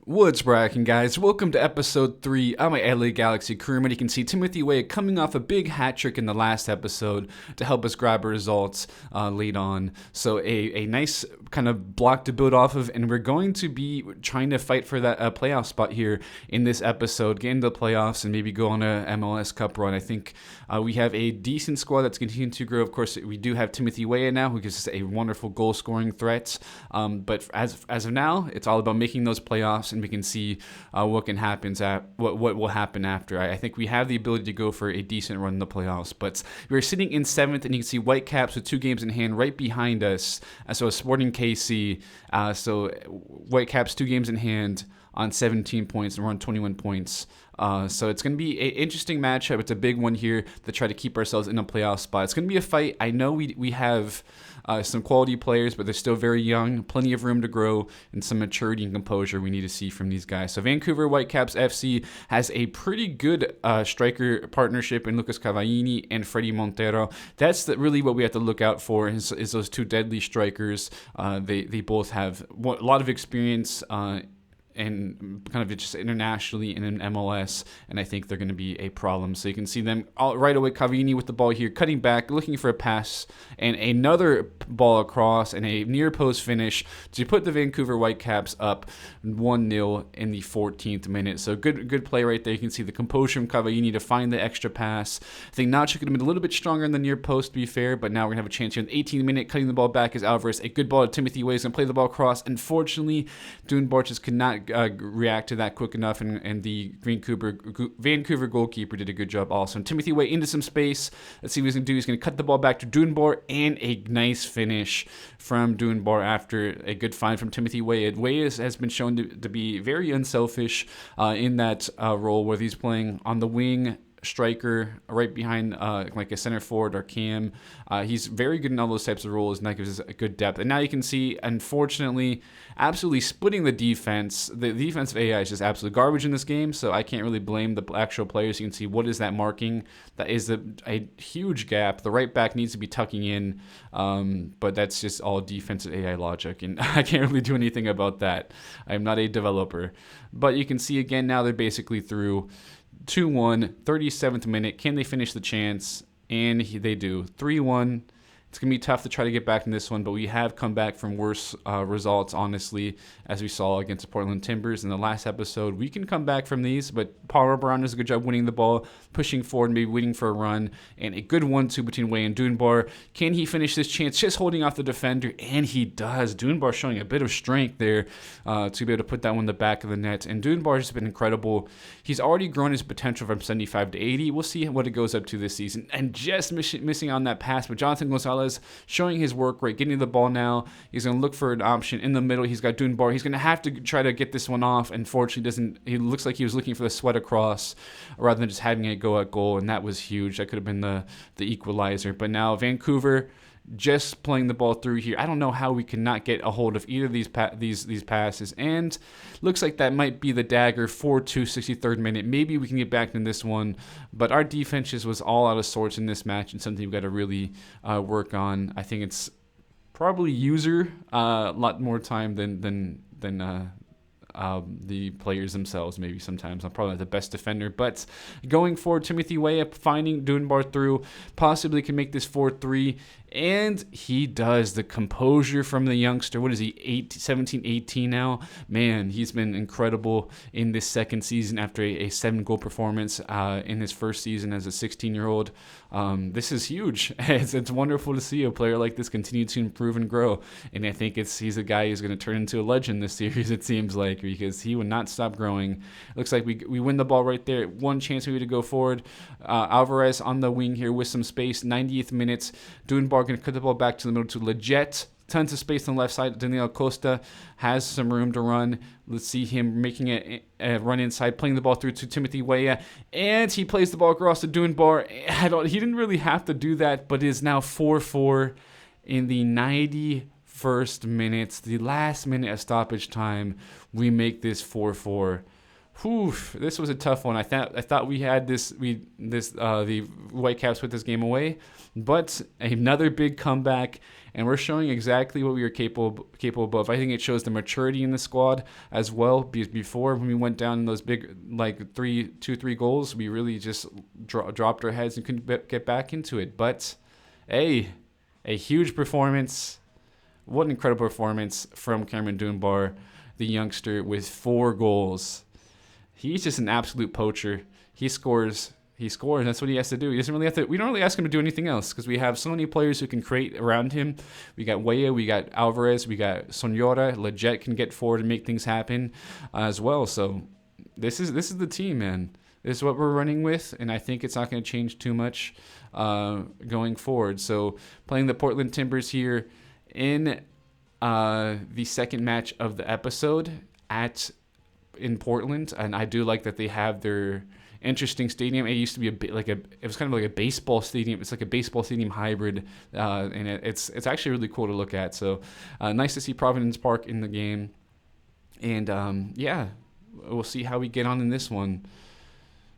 What's bracking, guys? Welcome to episode 3 of my LA Galaxy crewman. You can see Timothy Weah coming off a big hat trick in the last episode to help us grab results late on. So a nice kind of block to build off of, and we're going to be trying to fight for that playoff spot here in this episode, get into the playoffs, and maybe go on a MLS Cup run. I think we have a decent squad that's continuing to grow. Of course, we do have Timothy Weah now, who gives us a wonderful goal-scoring threat. But as of now, it's all about making those playoffs, and we can see what will happen after. I think we have the ability to go for a decent run in the playoffs, but we're sitting in 7th, and you can see Whitecaps with 2 games in hand right behind us. So Sporting KC, so Whitecaps 2 games in hand on 17 points, and we're on 21 points. So it's going to be an interesting matchup. It's a big one here to try to keep ourselves in a playoff spot. It's going to be a fight. I know we have some quality players, but they're still very young. Plenty of room to grow, and some maturity and composure we need to see from these guys. So Vancouver Whitecaps FC has a pretty good striker partnership in Lucas Cavaini and Freddy Montero. That's really what we have to look out for is those 2 deadly strikers. They both have a lot of experience and kind of just internationally and in MLS, and I think they're going to be a problem. So you can see them right away. Cavini with the ball here, cutting back, looking for a pass, and another ball across, and a near post finish to put the Vancouver Whitecaps up 1-0 in the 14th minute. So good play right there. You can see the composure from Cavini to find the extra pass. I think Nacho could have been a little bit stronger in the near post, to be fair, but now we're going to have a chance here in the 18th minute. Cutting the ball back is Alvarez. A good ball to Timothy Weah. He's going to play the ball across. Unfortunately, Dunbar just could not react to that quick enough, and the Vancouver goalkeeper did a good job also. And Timothy Weah into some space. Let's see what he's going to do. He's going to cut the ball back to Dunbar, and a nice finish from Dunbar after a good find from Timothy Weah. Weah has been shown to be very unselfish in that role, where he's playing on the wing, striker, right behind like a center forward or cam. He's very good in all those types of roles, and that gives us a good depth. And now you can see, unfortunately, absolutely splitting the defense. The defensive AI is just absolute garbage in this game, so I can't really blame the actual players. You can see what is that marking. That is a huge gap. The right back needs to be tucking in, but that's just all defensive AI logic, and I can't really do anything about that. I'm not a developer. But you can see again now they're basically through 2-1, 37th minute. Can they finish the chance? And they do. 3-1. It's going to be tough to try to get back in this one, but we have come back from worse results, honestly, as we saw against the Portland Timbers in the last episode. We can come back from these, but Paulo Brown does a good job winning the ball, pushing forward, maybe waiting for a run, and a good 1-2 between Weah and Dunbar. Can he finish this chance just holding off the defender? And he does. Dunbar showing a bit of strength there to be able to put that one in the back of the net. And Dunbar has been incredible. He's already grown his potential from 75 to 80. We'll see what it goes up to this season. And just missing on that pass, but Jonathan Gonzalez showing his work rate, getting the ball now. He's going to look for an option in the middle. He's got Dunbar. He's going to have to try to get this one off. Unfortunately, he looks like he was looking for the sweat across rather than just having it go at goal, and that was huge. That could have been the equalizer. But now Vancouver just playing the ball through here. I don't know how we cannot get a hold of either of these passes, and looks like that might be the dagger. 4-2, 63rd minute. Maybe we can get back in this one, but our defense just was all out of sorts in this match, and something we've got to really work on. I think it's probably user a lot more time than the players themselves. Maybe sometimes I'm probably not the best defender, but going forward, Timothy Weah finding Dunbar through, possibly can make this 4-3, and he does. The composure from the youngster. What is he, 17, 18 now? Man, he's been incredible in this second season after a 7-goal performance in his first season as a 16-year-old. This is huge. It's wonderful to see a player like this continue to improve and grow, and I think he's a guy who's going to turn into a legend this series, it seems like, because he would not stop growing. Looks like we win the ball right there. One chance maybe to go forward. Alvarez on the wing here with some space. 90th minutes. Dunbar going to cut the ball back to the middle to Leggett. Tons of space on the left side. Daniel Costa has some room to run. Let's see him making a run inside, playing the ball through to Timothy Weah, and he plays the ball across to Dunbar. He didn't really have to do that, but it is now 4-4 in the 91st minute. The last minute of stoppage time, we make this 4-4. Whew, this was a tough one. I thought we had the Whitecaps put this game away, but another big comeback, and we're showing exactly what we were capable of. I think it shows the maturity in the squad as well. Because before, when we went down in those big like 3 goals, we really just dropped our heads and couldn't get back into it. But a huge performance. What an incredible performance from Cameron Dunbar, the youngster, with 4 goals. He's just an absolute poacher. He scores. That's what he has to do. He doesn't really have to. We don't really ask him to do anything else because we have so many players who can create around him. We got Weah, we got Alvarez, we got Sonora. Leggett can get forward and make things happen as well. So this is the team, man. This is what we're running with, and I think it's not going to change too much going forward. So playing the Portland Timbers here in the second match of the episode in Portland, and I do like that they have their interesting stadium. It used to be it was kind of like a baseball stadium. It's like a baseball stadium hybrid, and it's actually really cool to look at. So nice to see Providence Park in the game, and yeah, we'll see how we get on in this one.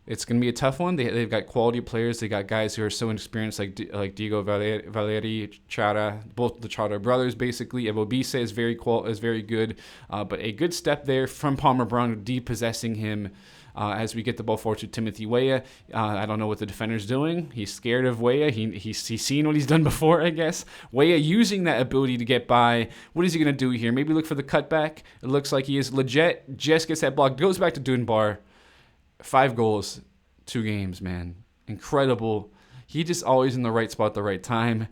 It's going to be a tough one. They've got quality players. They got guys who are so inexperienced, like Diego Valeri, Chara, both the Chara brothers, basically. Evobise is very good, but a good step there from Palmer Brown, depossessing him as we get the ball forward to Timothy Weah. I don't know what the defender's doing. He's scared of Weah. He's seen what he's done before, I guess. Weah using that ability to get by. What is he going to do here? Maybe look for the cutback. It looks like he is legit. Just gets that block. Goes back to Dunbar. 5 goals, 2 games, man. Incredible. He just always in the right spot at the right time.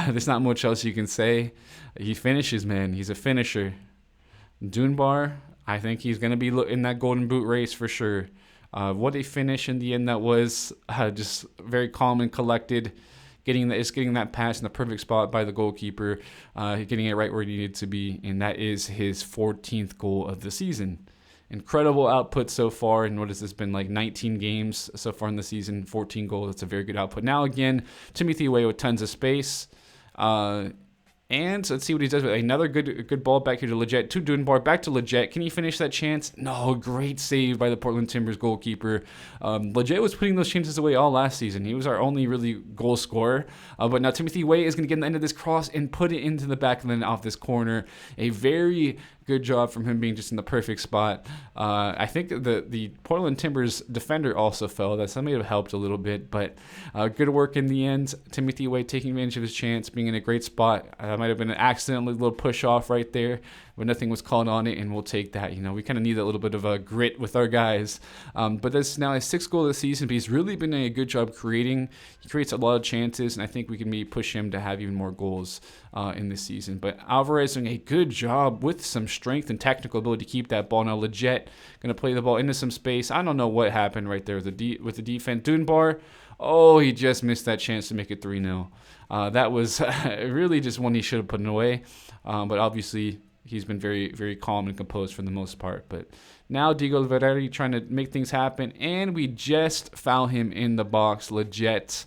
There's not much else you can say. He finishes, man. He's a finisher. Dunbar, I think he's going to be in that golden boot race for sure. What a finish in the end that was. Just very calm and collected. Getting that pass in the perfect spot by the goalkeeper. Getting it right where it needed to be. And that is his 14th goal of the season. Incredible output so far, and what has this been, like 19 games so far in the season, 14 goals. That's a very good output. Now again, Timothy Weah with tons of space. And let's see what he does with another good ball back here to Leggett, to Dunbar, back to Leggett. Can he finish that chance? No, great save by the Portland Timbers goalkeeper. Leggett was putting those chances away all last season. He was our only really goal scorer. But now Timothy Weah is going to get in the end of this cross and put it into the back of the net off this corner. A very good job from him being just in the perfect spot. I think the Portland Timbers defender also fell. That may have helped a little bit, but good work in the end. Timothy Weah taking advantage of his chance, being in a great spot. Might have been an accidentally little push off right there, but nothing was called on it, and we'll take that. We kind of need that little bit of a grit with our guys. But that's now his 6th goal of the season, but he's really been doing a good job creating. He creates a lot of chances, and I think we can maybe push him to have even more goals in this season. But Alvarez doing a good job with some strength and technical ability to keep that ball. Now Leggett going to play the ball into some space. I don't know what happened right there with the defense. Dunbar, he just missed that chance to make it 3-0. That was really just one he should have put away. But obviously he's been very, very calm and composed for the most part. But now Diego Valeri trying to make things happen, and we just foul him in the box. Leggett.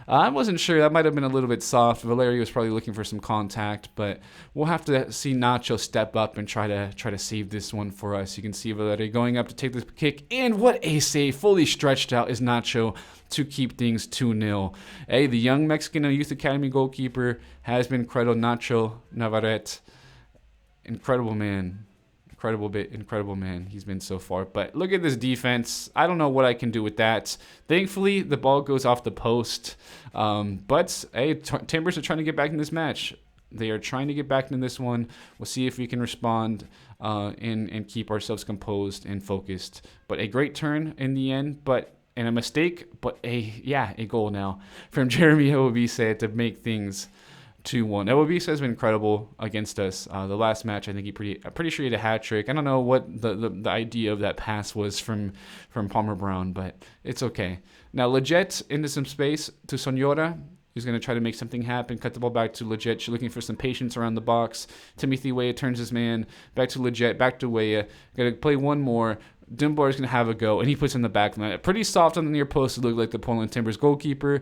I wasn't sure. That might have been a little bit soft. Valeri was probably looking for some contact, but we'll have to see Nacho step up and try to save this one for us. You can see Valeri going up to take this kick, and what a save! Fully stretched out is Nacho to keep things 2-0. Hey, the young Mexican Youth Academy goalkeeper has been incredible. Nacho Navarrete, incredible man. Incredible man he's been so far. But look at this defense. I don't know what I can do with that. Thankfully, the ball goes off the post. But hey, Timbers are trying to get back in this match. They are trying to get back into this one. We'll see if we can respond and keep ourselves composed and focused. But a great turn in the end, and a mistake, but a goal now from Jeremy Evobise to make things 2-1. Evobise has been incredible against us. The last match, I think I'm pretty sure he had a hat trick. I don't know what the idea of that pass was from Palmer Brown, but it's okay. Now Leggett into some space to Sonora. He's going to try to make something happen. Cut the ball back to Leggett. She's looking for some patience around the box. Timothy Weah turns his man back to Leggett, back to Weah. Going to play one more. Dunbar is going to have a go, and he puts in the back line. Pretty soft on the near post to look like the Portland Timbers goalkeeper,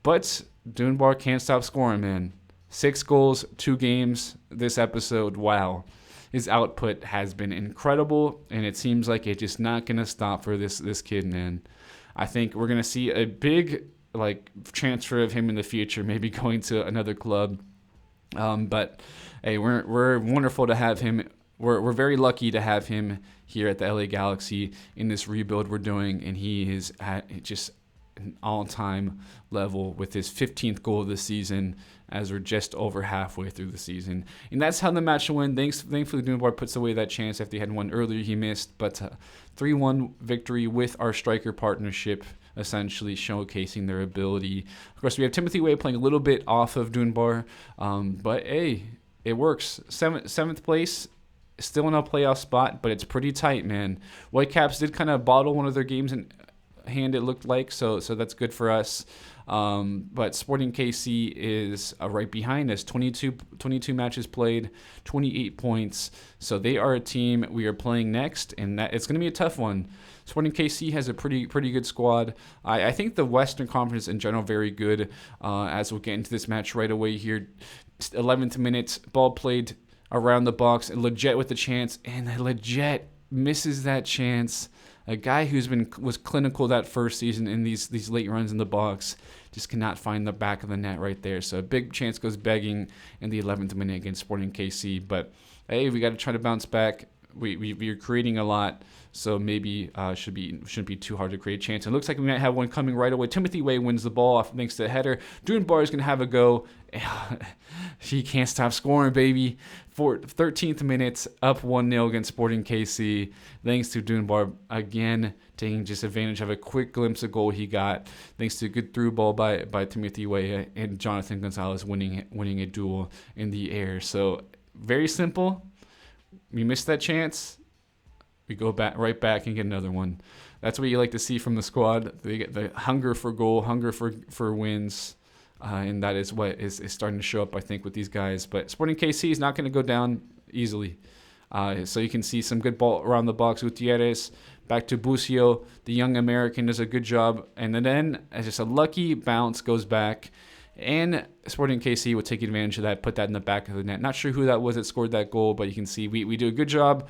but Dunbar can't stop scoring, man. 6 goals, 2 games this episode. Wow. his output has been incredible, and it seems like it's just not going to stop for this kid, man. I think we're going to see a big transfer of him in the future, maybe going to another club. But hey, we're wonderful to have him. We're very lucky to have him here at the LA Galaxy in this rebuild we're doing, and he is at just an all-time level with his 15th goal of the season as we're just over halfway through the season. And that's how the match will win. Thankfully, Dunbar puts away that chance after he had one earlier he missed. But 3-1 victory with our striker partnership, essentially showcasing their ability. Of course, we have Timothy Way playing a little bit off of Dunbar. But, hey, it works. Seventh place. Still in a playoff spot, but it's pretty tight, man. Whitecaps did kind of bottle one of their games in hand, it looked like, so that's good for us. But Sporting KC is right behind us, 22 matches played, 28 points. So they are a team we are playing next, and that it's going to be a tough one. Sporting KC has a pretty good squad. I think the Western Conference in general very good. As we'll get into this match right away here, 11th minute, ball played around the box, and Leggett with the chance, and Leggett misses that chance. A guy was clinical that first season in these late runs in the box just cannot find the back of the net right there. So a big chance goes begging in the 11th minute against Sporting KC. But hey, we got to try to bounce back. We're creating a lot, so maybe shouldn't be too hard to create a chance. It looks like we might have one coming right away. Timothy Way wins the ball off thanks to the header. Dunbar is going to have a go. He can't stop scoring, baby. 13th minute, up 1-0 against Sporting KC. Thanks to Dunbar again taking just advantage of a quick glimpse of goal he got. Thanks to a good through ball by Timothy Way and Jonathan Gonzalez winning a duel in the air. So very simple. We missed that chance. We go right back and get another one. That's what you like to see from the squad. They get the hunger for goal, hunger for wins. And that is what is starting to show up, I think, with these guys. But Sporting KC is not going to go down easily. So you can see some good ball around the box. Gutierrez back to Bucio. The young American does a good job. And then just a lucky bounce goes back. And Sporting KC will take advantage of that, put that in the back of the net. Not sure who that was that scored that goal, but you can see we do a good job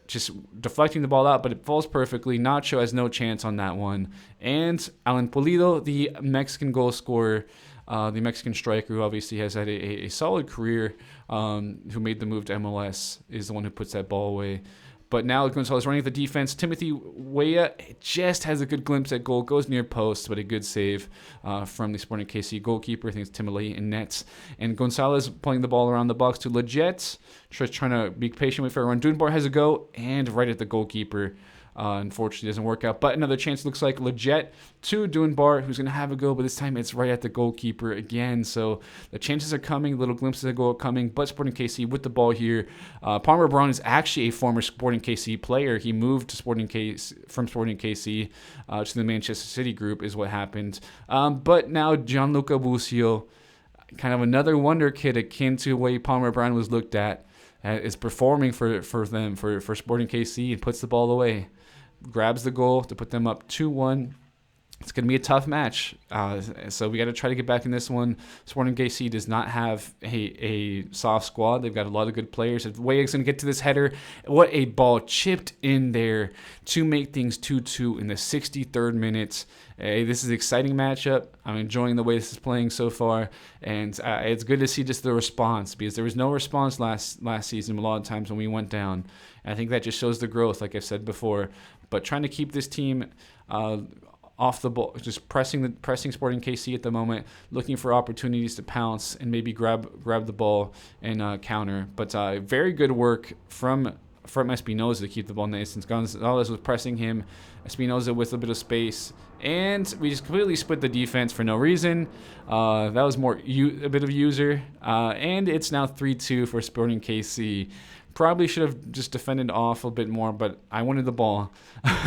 just deflecting the ball out, but it falls perfectly. Nacho has no chance on that one. And Alan Pulido, the Mexican goal scorer, the Mexican striker who obviously has had a solid career, who made the move to MLS, is the one who puts that ball away. But now Gonzalez running at the defense. Timothy Weah just has a good glimpse at goal. Goes near post, but a good save from the Sporting KC goalkeeper. I think it's Timothy in nets. And Gonzalez playing the ball around the box to Leggett. Just trying to be patient with everyone. Dunbar has a go, and right at the goalkeeper. Unfortunately, doesn't work out. But another chance looks like Leggett to Dunbar, who's going to have a go, but this time it's right at the goalkeeper again. So the chances are coming, little glimpses of goal coming. But Sporting KC with the ball here. Palmer Brown is actually a former Sporting KC player. He moved to from Sporting KC to the Manchester City group is what happened. But now Gianluca Bucio, kind of another wonder kid akin to the way Palmer Brown was looked at, is performing for Sporting KC and puts the ball away. Grabs the goal to put them up 2-1. It's going to be a tough match. So we got to try to get back in this one. Sporting KC does not have a soft squad. They've got a lot of good players. Wayek's going to get to this header. What a ball chipped in there to make things 2-2 in the 63rd minute. This is an exciting matchup. I'm enjoying the way this is playing so far. And it's good to see just the response, because there was no response last season a lot of times when we went down. And I think that just shows the growth, like I've said before. But trying to keep this team off the ball, just pressing Sporting KC at the moment, looking for opportunities to pounce and maybe grab the ball and counter. But very good work from Espinoza to keep the ball in the instance. Gonzalez was pressing him, Espinoza with a bit of space, and we just completely split the defense for no reason. That was a bit of user, and it's now 3-2 for Sporting KC. Probably should have just defended off a bit more, but I wanted the ball.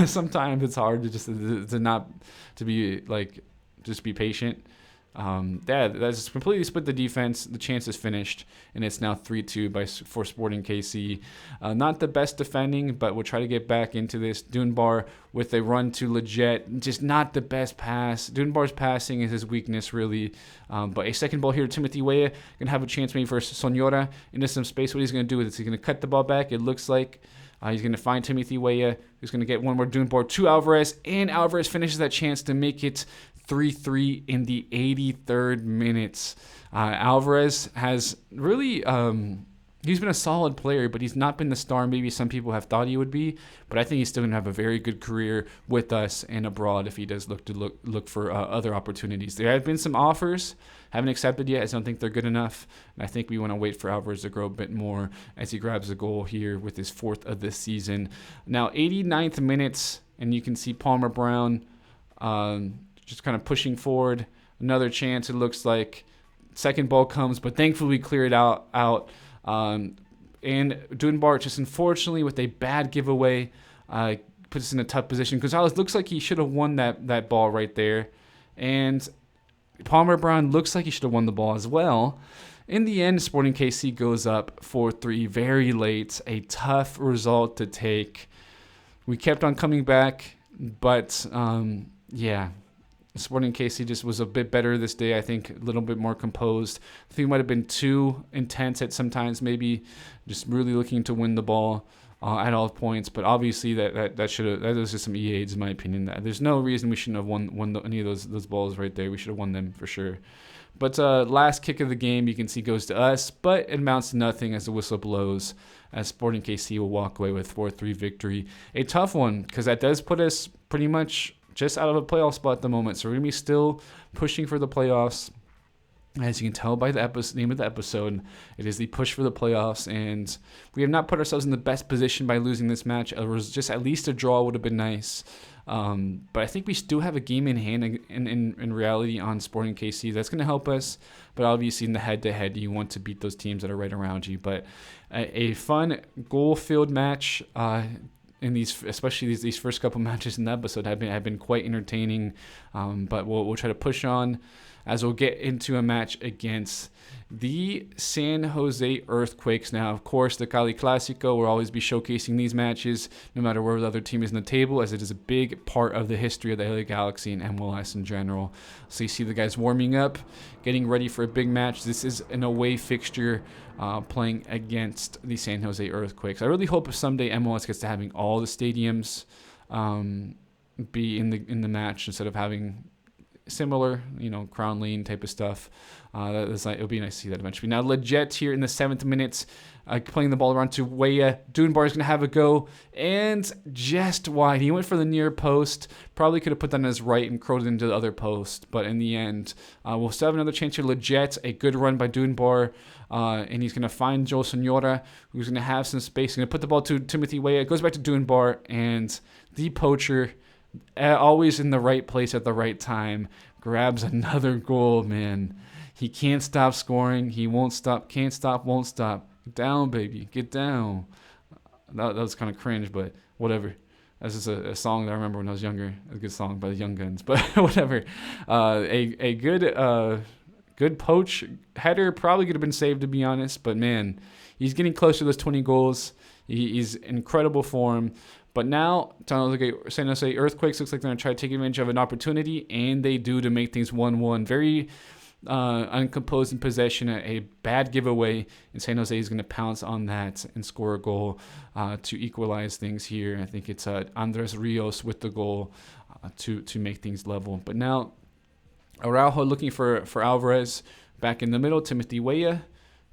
Sometimes it's hard to be patient. That's completely split the defense. The chance is finished, and it's now 3-2 for Sporting KC. Not the best defending, but we'll try to get back into this. Dunbar with a run to Leggett, just not the best pass. Dunbar's passing is his weakness, really. But a second ball here, Timothy Weah going to have a chance maybe for Sonora into some space. What he's going to do is he's going to cut the ball back, it looks like. He's going to find Timothy Weah, who's going to get one more Dunbar to Alvarez, and Alvarez finishes that chance to make it 3-3 in the 83rd minute. Alvarez has really, he's been a solid player, but he's not been the star maybe some people have thought he would be. But I think he's still going to have a very good career with us and abroad if he does look for other opportunities. There have been some offers, haven't accepted yet. I don't think they're good enough. And I think we want to wait for Alvarez to grow a bit more as he grabs a goal here with his 4th of this season. Now, 89th minutes, and you can see Palmer Brown just kind of pushing forward. Another chance, it looks like. Second ball comes, but thankfully we clear it out. And Dunbar just unfortunately with a bad giveaway puts us in a tough position. Gonzalez looks like he should have won that ball right there. And Palmer Brown looks like he should have won the ball as well. In the end, Sporting KC goes up 4-3 very late. A tough result to take. We kept on coming back, but Sporting KC just was a bit better this day, I think, a little bit more composed. I think it might have been too intense at sometimes, maybe just really looking to win the ball at all points. But obviously that was just some EAs, in my opinion. There's no reason we shouldn't have won any of those balls right there. We should have won them for sure. But last kick of the game, you can see, goes to us, but it amounts to nothing as the whistle blows, as Sporting KC will walk away with 4-3 victory. A tough one, because that does put us pretty much just out of a playoff spot at the moment. So we're going to be still pushing for the playoffs. As you can tell by the name of the episode, it is the push for the playoffs, and we have not put ourselves in the best position by losing this match. It was just at least a draw would have been nice. But I think we still have a game in hand in reality on Sporting KC. That's going to help us. But obviously in the head-to-head, you want to beat those teams that are right around you. But a fun goal-filled match in especially these first couple matches in the episode have been quite entertaining. But we'll try to push on as we'll get into a match against the San Jose Earthquakes. Now, of course, the Cali Clásico, we'll always be showcasing these matches no matter where the other team is in the table, as it is a big part of the history of the LA Galaxy and MLS in general. So you see the guys warming up, getting ready for a big match. This is an away fixture playing against the San Jose Earthquakes. I really hope someday MLS gets to having all the stadiums be in the match instead of having similar, crown lane type of stuff. It would be nice to see that eventually. Now, Leggett here in the 7th minute, playing the ball around to Weah. Dunbar is going to have a go, and just wide. He went for the near post. Probably could have put that on his right and curled it into the other post, but in the end, we'll still have another chance here. Leggett, a good run by Dunbar, and he's going to find Joe Sonora, who's going to have some space. He's going to put the ball to Timothy Weah. It goes back to Dunbar, and the poacher, always in the right place at the right time, grabs another goal, man. He can't stop scoring. He won't stop. Can't stop, won't stop. Get down, baby. Get down. That was kind of cringe, but whatever. That's just a song that I remember when I was younger. A good song by the Young Guns, but whatever. A good poach header probably could have been saved, to be honest, but man, he's getting close to those 20 goals. He's in incredible form. But now, San Jose Earthquakes looks like they're going to try to take advantage of an opportunity, and they do, to make things 1-1. Very uncomposed in possession, a bad giveaway, and San Jose is going to pounce on that and score a goal to equalize things here. I think it's Andres Rios with the goal to make things level. But now, Araujo looking for Alvarez back in the middle. Timothy Weah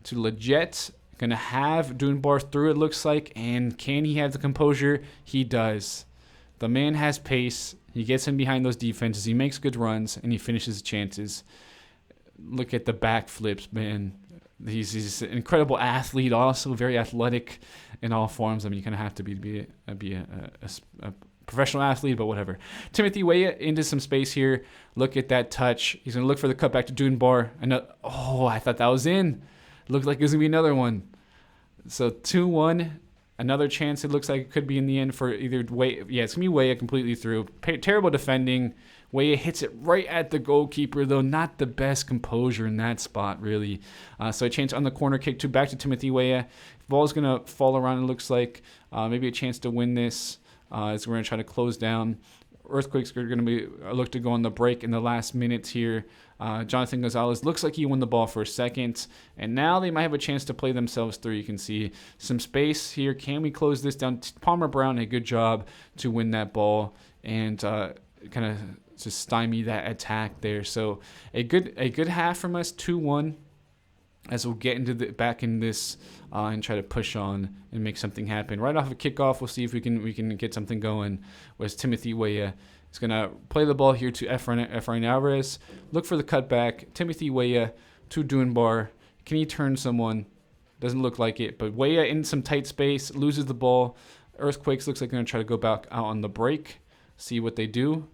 to Leggett. Going to have Dunbar through, it looks like. And can he have the composure? He does. The man has pace. He gets in behind those defenses. He makes good runs, and he finishes chances. Look at the backflips, man. He's an incredible athlete, also very athletic in all forms. I mean, you kind of have to be a professional athlete, but whatever. Timothy Weah into some space here. Look at that touch. He's going to look for the cutback to Dunbar. I thought that was in. Looked like it was going to be another one. So 2-1 Another chance it looks like it could be in the end for either Way. Yeah, it's going to be Weah completely through. Terrible defending. Weah hits it right at the goalkeeper, though not the best composure in that spot, really. So a chance on the corner kick back to Timothy Weah. Ball's going to fall around, it looks like. Maybe a chance to win this as we're going to try to close down. Earthquakes are going to be look to go on the break in the last minutes here. Jonathan Gonzalez looks like he won the ball for a second, and now they might have a chance to play themselves through. You can see some space here. Can we close this down? Palmer Brown, a good job to win that ball and kind of just stymie that attack there. So a good half from us, 2-1. As we'll get into back in this and try to push on and make something happen. Right off a kickoff, we'll see if we can get something going. Whereas Timothy Weah is going to play the ball here to Efrain Alvarez. Look for the cutback. Timothy Weah to Dunbar. Can he turn someone? Doesn't look like it. But Weah in some tight space, loses the ball. Earthquakes looks like they're going to try to go back out on the break, see what they do.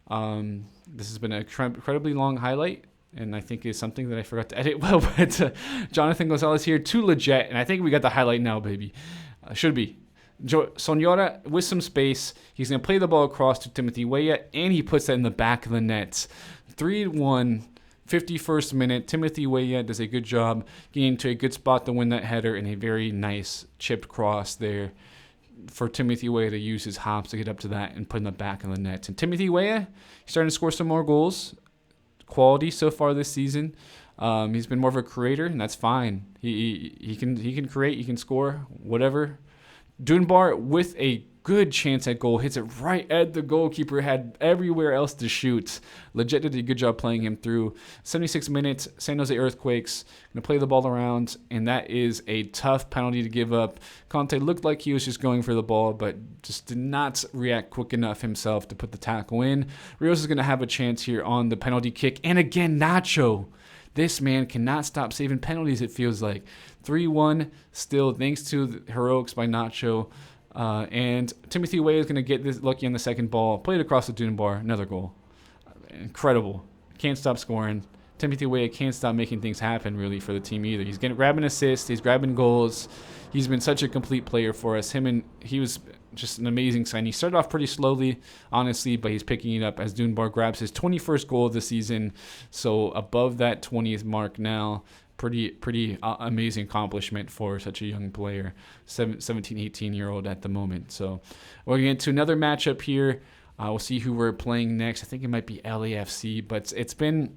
This has been an incredibly long highlight. And I think is something that I forgot to edit well. But Jonathan Gonzalez here to Leggett. And I think we got the highlight now, baby. Should be. Sonora with some space. He's going to play the ball across to Timothy Weah. And he puts that in the back of the net. 3-1, 51st minute. Timothy Weah does a good job getting to a good spot to win that header. And a very nice chipped cross there for Timothy Weah to use his hops to get up to that and put in the back of the net. And Timothy Weah, he's starting to score some more goals. Quality so far this season. He's been more of a creator, and that's fine. He can create, he can score, whatever. Dunbar with a good chance at goal, hits it right at the goalkeeper, had everywhere else to shoot. Leggett did a good job playing him through. 76 minutes, San Jose Earthquakes going to play the ball around, and that is a tough penalty to give up. Conte looked like he was just going for the ball, but just did not react quick enough himself to put the tackle in. Rios is going to have a chance here on the penalty kick, and again, Nacho. This man cannot stop saving penalties, it feels like. 3-1 still, thanks to the heroics by Nacho. And Timothy Weah is going to get this lucky on the second ball. Played across the Dunbar. Another goal. Incredible. Can't stop scoring. Timothy Weah can't stop making things happen, really, for the team either. He's grabbing assists. He's grabbing goals. He's been such a complete player for us. He was just an amazing sign. He started off pretty slowly, honestly, but he's picking it up as Dunbar grabs his 21st goal of the season. So above that 20th mark now. Pretty amazing accomplishment for such a young player, 17, 18-year-old at the moment. So we're going to get to another matchup here. We'll see who we're playing next. I think it might be LAFC, but it's been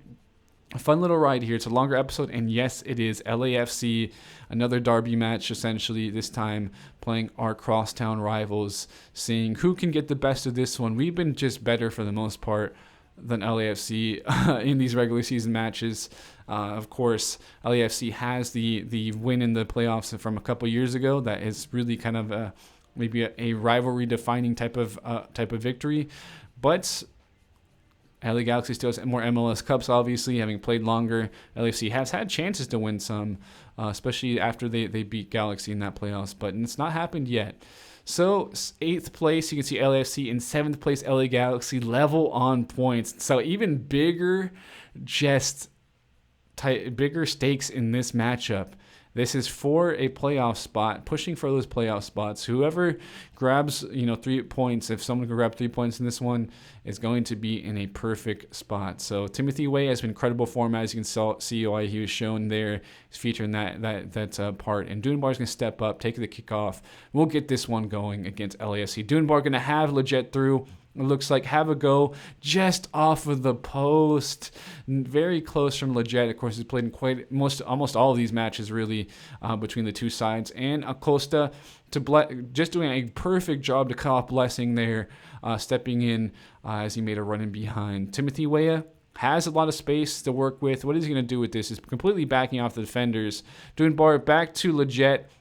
a fun little ride here. It's a longer episode, and yes, it is LAFC, another derby match, essentially, this time playing our crosstown rivals, seeing who can get the best of this one. We've been just better for the most part than LAFC in these regular season matches. Of course, LAFC has the win in the playoffs from a couple years ago. That is really kind of maybe a rivalry-defining type of victory. But LA Galaxy still has more MLS Cups, obviously, having played longer. LAFC has had chances to win some, especially after they beat Galaxy in that playoffs, but it's not happened yet. So 8th place, you can see LAFC. In 7th place, LA Galaxy, level on points. So even bigger stakes in this matchup. This is for a playoff spot, pushing for those playoff spots. Whoever grabs, 3 points, if someone can grab 3 points in this one, is going to be in a perfect spot. So Timothy Weah has been incredible form, as you can see why he was shown there. He's featuring that part. And Dunbar's going to step up, take the kickoff. We'll get this one going against LAFC. Dunbar going to have Leggett through. It looks like have a go just off of the post. Very close from Leggett. Of course, he's played in almost all of these matches, really, between the two sides. And Acosta just doing a perfect job to cut off Blessing there, stepping in as he made a run in behind. Timothy Weah has a lot of space to work with. What is he going to do with this? He's completely backing off the defenders. Dunbar back to Leggett.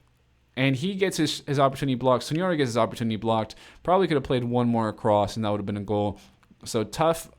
And he gets his opportunity blocked. Sonora gets his opportunity blocked. Probably could have played one more across, and that would have been a goal. So tough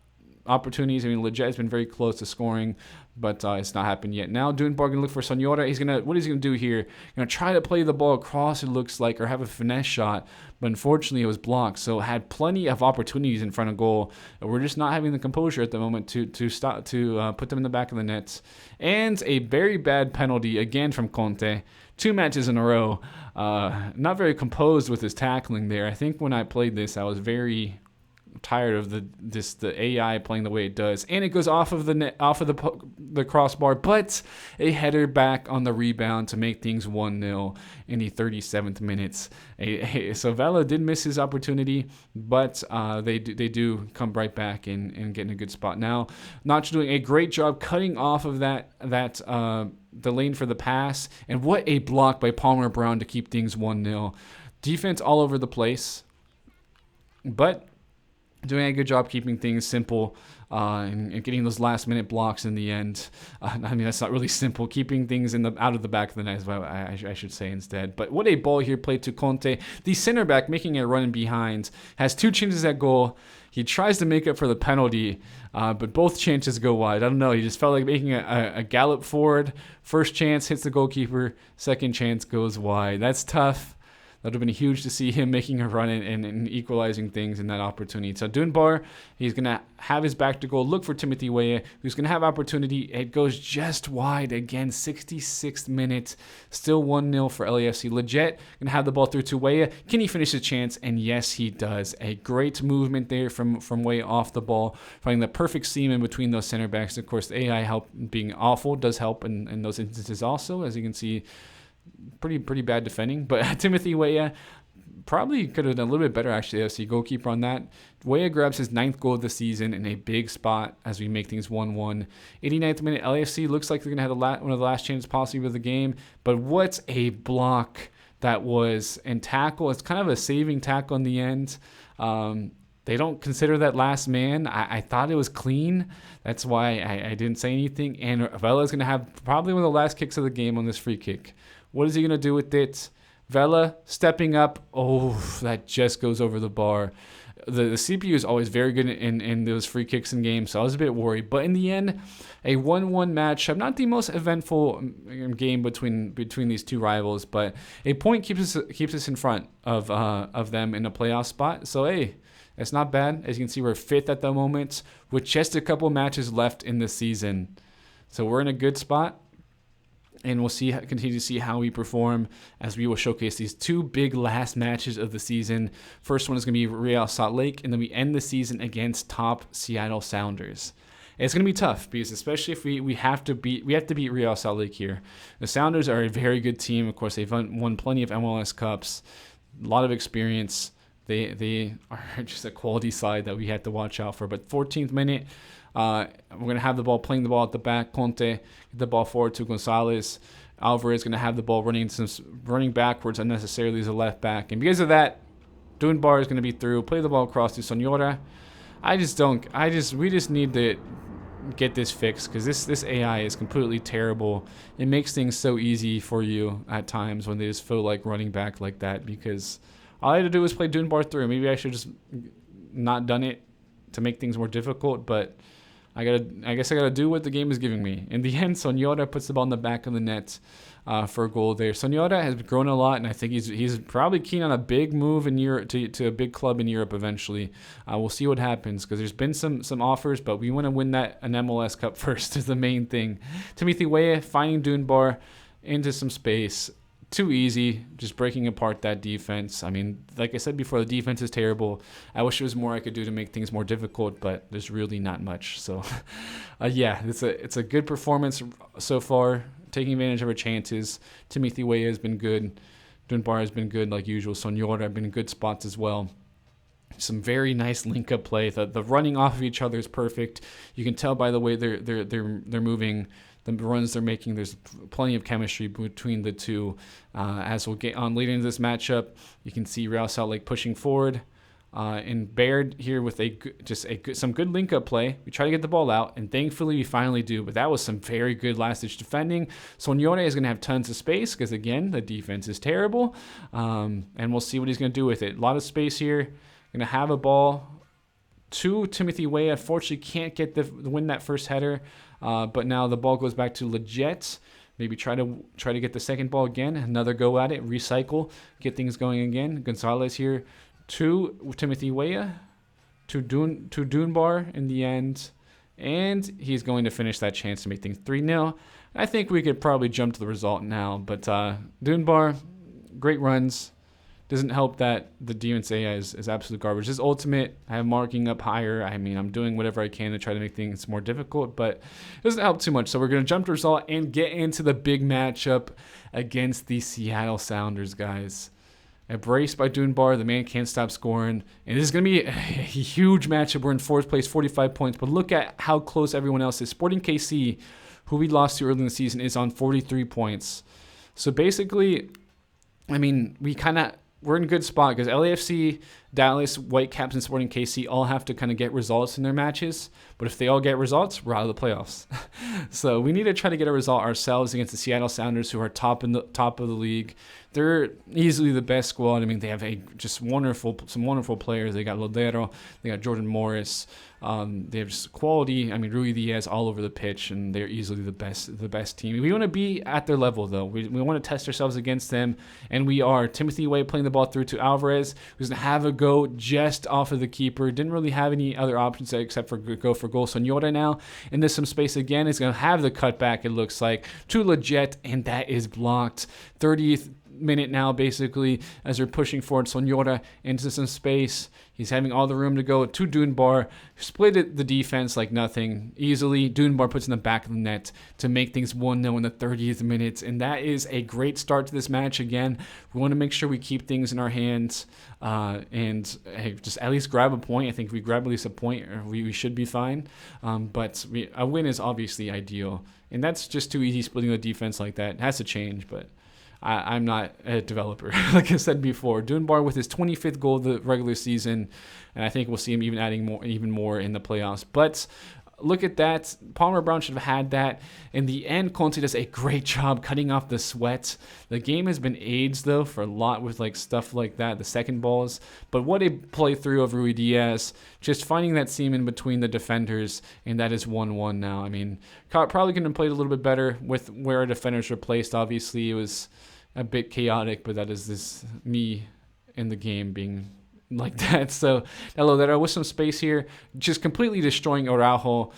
opportunities. I mean, Leggett has been very close to scoring, but it's not happened yet. Now Dunbar going to look for Sonora. What he's going to do here? Going to try to play the ball across, it looks like, or have a finesse shot, but unfortunately it was blocked. So had plenty of opportunities in front of goal. We're just not having the composure at the moment to put them in the back of the nets. And a very bad penalty again from Conte. 2 matches in a row. Not very composed with his tackling there. I think when I played this, I was very tired of the AI playing the way it does, and it goes off of the net, off of the crossbar, but a header back on the rebound to make things 1-0 in the 37th minutes. So Vela did miss his opportunity, but they do come right back and get in a good spot. Now Nacho doing a great job cutting off of the lane for the pass, and what a block by Palmer Brown to keep things 1-0. Defense all over the place, but doing a good job keeping things simple and getting those last-minute blocks in the end. I mean, that's not really simple. Keeping things out of the back of the net is what I should say instead. But what a ball here played to Conte. The center back making a run in behind. Has 2 chances at goal. He tries to make up for the penalty, but both chances go wide. I don't know. He just felt like making a gallop forward. First chance hits the goalkeeper. Second chance goes wide. That's tough. That would have been huge to see him making a run and equalizing things in that opportunity. So Dunbar, he's going to have his back to goal, look for Timothy Weah, who's going to have opportunity. It goes just wide again, 66th minute, still 1-0 for LAFC. Leggett going to have the ball through to Weah. Can he finish the chance? And yes, he does. A great movement there from Weah off the ball, finding the perfect seam in between those center backs. Of course, the AI help being awful does help in those instances also, as you can see. Pretty bad defending, but Timothy Weah probably could have done a little bit better, actually, FC goalkeeper on that. Weah grabs his 9th goal of the season in a big spot as we make things 1-1. 89th minute, LAFC looks like they're going to have one of the last chances possibly of the game, but what a block that was, and tackle. It's kind of a saving tackle in the end. They don't consider that last man. I thought it was clean. That's why I didn't say anything. And Vela is going to have probably one of the last kicks of the game on this free kick. What is he going to do with it? Vela stepping up. Oh, that just goes over the bar. The CPU is always very good in those free kicks in games, so I was a bit worried. But in the end, a 1-1 matchup. Not the most eventful game between these two rivals, but a point keeps us in front of them in a playoff spot. So, hey, it's not bad. As you can see, we're 5th at the moment with just a couple matches left in the season. So we're in a good spot. And we'll continue to see how we perform as we will showcase these 2 big last matches of the season. First one is going to be Real Salt Lake, and then we end the season against top Seattle Sounders. It's going to be tough because especially if we have to beat Real Salt Lake here. The Sounders are a very good team. Of course, they've won plenty of MLS Cups, a lot of experience. They are just a quality side that we have to watch out for. But 14th minute. We're going to have the ball, playing the ball at the back. Conte, get the ball forward to Gonzalez. Alvarez is going to have the ball running backwards unnecessarily as a left back. And because of that, Dunbar is going to be through. Play the ball across to Sonora. We just need to get this fixed because this AI is completely terrible. It makes things so easy for you at times when they just feel like running back like that because all I had to do was play Dunbar through. Maybe I should just not done it to make things more difficult, but I guess I gotta do what the game is giving me. In the end, Sonora puts the ball in the back of the net for a goal there. Sonora has grown a lot, and I think he's probably keen on a big move in Europe to a big club in Europe eventually. We'll see what happens because there's been some offers, but we want to win an MLS Cup first is the main thing. Timothy Weah finding Dunbar into some space. Too easy, just breaking apart that defense. I mean, like I said before, the defense is terrible. I wish there was more I could do to make things more difficult, but there's really not much. So, yeah, it's a good performance so far, taking advantage of our chances. Timothy Weah has been good. Dunbar has been good like usual. Sonora have been in good spots as well. Some very nice link-up play. The running off of each other is perfect. You can tell by the way they're moving. The runs they're making, there's plenty of chemistry between the two. As we'll get on later into this matchup, you can see Real Salt Lake pushing forward. And Baird here with some good link-up play. We try to get the ball out, and thankfully we finally do. But that was some very good last-ditch defending. Sonora is going to have tons of space because, again, the defense is terrible. And we'll see what he's going to do with it. A lot of space here. Going to have a ball. to Timothy Weah. Unfortunately, can't get the win that first header, but now the ball goes back to Leggett. Maybe try to get the second ball again. Another go at it. Recycle. Get things going again. Gonzalez here to Timothy Weah. To Dunbar in the end. And he's going to finish that chance to make things 3-0. I think we could probably jump to the result now. But Dunbar, great runs. Doesn't help that the Demon Seiya is absolute garbage. His ultimate, I'm marking up higher. I mean, I'm doing whatever I can to try to make things more difficult, but it doesn't help too much. So we're going to jump to result and get into the big matchup against the Seattle Sounders, guys. A brace by Dunbar. The man can't stop scoring. And this is going to be a huge matchup. We're in fourth place, 45 points. But look at how close everyone else is. Sporting KC, who we lost to early in the season, is on 43 points. So basically, I mean, we're in a good spot because LAFC, Dallas, Whitecaps, and Sporting KC all have to kind of get results in their matches. But if they all get results, we're out of the playoffs. So we need to try to get a result ourselves against the Seattle Sounders, who are top of the league. They're easily the best squad. I mean, they have some wonderful players. They got Lodero, they got Jordan Morris. They have just quality. I mean, Rui Diaz all over the pitch, and they're easily the best team. We want to be at their level, though. We want to test ourselves against them, and we are. Timothy Weah playing the ball through to Alvarez, who's going to have a go just off of the keeper. Didn't really have any other options except for go for goal. Sonora now, and there's some space again. He's going to have the cutback, it looks like, to Leggett, and that is blocked. 30th minute now, basically, as we're pushing forward. Sonora into some space. He's having all the room to go to Dunbar. Split the defense like nothing. Easily, Dunbar puts in the back of the net to make things 1-0 in the 30th minute. And that is a great start to this match again. We want to make sure we keep things in our hands and just at least grab a point. I think if we grab at least a point, we should be fine. But a win is obviously ideal. And that's just too easy, splitting the defense like that. It has to change, but I'm not a developer, like I said before. Dunbar with his 25th goal of the regular season, and I think we'll see him even more in the playoffs. But look at that. Palmer Brown should have had that. In the end, Conte does a great job cutting off the sweat. The game has been aged, though, for a lot with like stuff like that, the second balls. But what a play through of Rui Diaz, just finding that seam in between the defenders, and that is 1-1 now. I mean, probably could have played a little bit better with where our defenders were placed. Obviously, it was a bit chaotic, but that is this me in the game being like that. So Lodero with some space here, just completely destroying Araujo,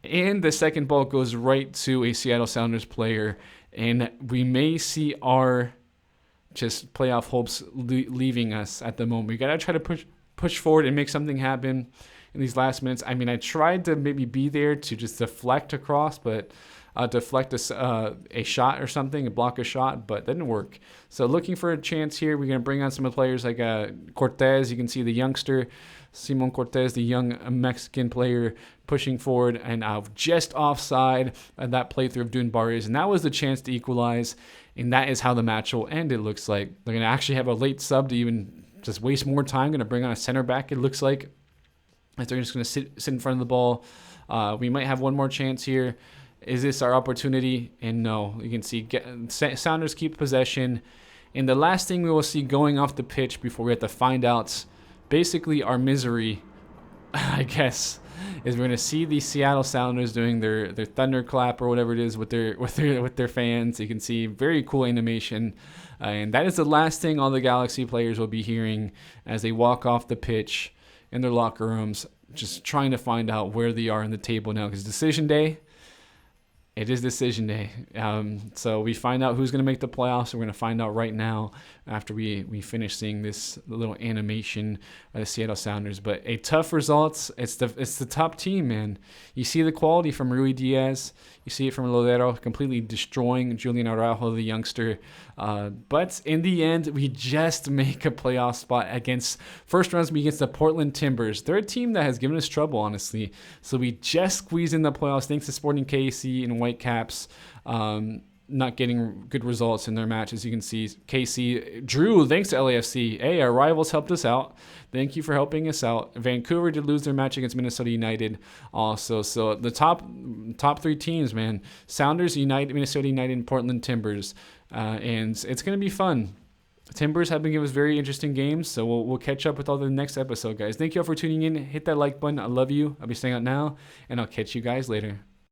and the second ball goes right to a Seattle Sounders player, and we may see our just playoff hopes leaving us at the moment. We gotta try to push forward and make something happen in these last minutes. I mean, I tried to maybe be there to just deflect across, but deflect a shot or something, and block a shot, but that didn't work. So looking for a chance here. We're going to bring on some of the players like Cortez. You can see the youngster, Simon Cortez, the young Mexican player, pushing forward, and just offside that playthrough of Dunbar is. And that was the chance to equalize, and that is how the match will end, it looks like. They're going to actually have a late sub to even just waste more time. Going to bring on a center back, it looks like. If they're just going to sit in front of the ball. We might have one more chance here. Is this our opportunity? And no, you can see Sounders keep possession. And the last thing we will see going off the pitch before we have to find out basically our misery, I guess, is we're going to see the Seattle Sounders doing their thunderclap or whatever it is with their fans. You can see very cool animation. And that is the last thing all the Galaxy players will be hearing as they walk off the pitch in their locker rooms, just trying to find out where they are in the table now, because decision day. It is decision day. So we find out who's going to make the playoffs. We're going to find out right now after we finish seeing this little animation of the Seattle Sounders. But a tough result. It's the top team, man. You see the quality from Rui Diaz. You see it from Lodero completely destroying Julian Araujo, the youngster. But in the end, we just make a playoff spot against first rounds against the Portland Timbers. They're a team that has given us trouble, honestly. So we just squeezed in the playoffs thanks to Sporting KC and Whitecaps. Not getting good results in their matches. You can see KC drew thanks to LAFC. Hey, our rivals helped us out. Thank you for helping us out. Vancouver did lose their match against Minnesota United also. So the top three teams, man. Sounders, United, Minnesota United, and Portland Timbers. And it's going to be fun. Timbers have been giving us very interesting games, so we'll catch up with all the next episode, guys. Thank you all for tuning in. Hit that like button. I love you. I'll be staying out now, and I'll catch you guys later.